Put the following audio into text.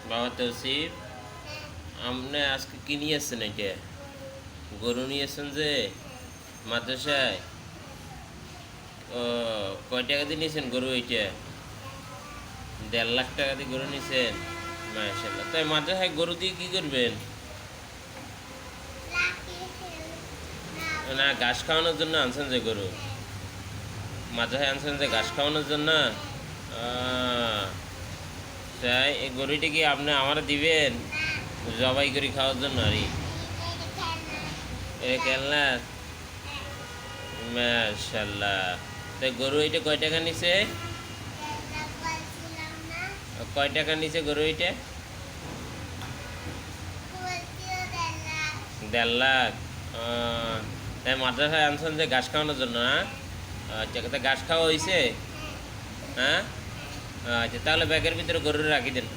বাবা তৌসিফ, আপনি আজকে কি নিয়েছেন? এটা গরু নিয়েছেন যে মাদ্রাসায়? ও, কয় টাকা দিয়ে নিয়েছেন গরু? এইটা 1.5 লাখ টাকা দিয়ে গরু নিয়েছেন। মাশাল্লাহ। তাই মাদ্রাসায় গরু দিয়ে কি করবেন? না, ঘাস খাওয়ানোর জন্য আনছেন যে গরু? মাদ্রাসায় আনছেন যে ঘাস খাওয়ানোর জন্য? তাই এই গরুটা কি আপনি আমার দিবেন জবাই করে খাওয়ার জন্য? আরে এটা খেলনা? মাশাল্লাহ। তাই গরু এটা কয় টাকা নিছে? কয় টাকা নিছে গরু এটা? 1.5 লাখ। তাই মাদ্রাসায় আনছেন যে ঘাস খাওয়ানোর জন্য, হ্যাঁ? আচ্ছা, তা ঘাস খাওয়া হয়েছে? হ্যাঁ, আচ্ছা, তাহলে ব্যাগের ভিতরে গরু রাখি দেন।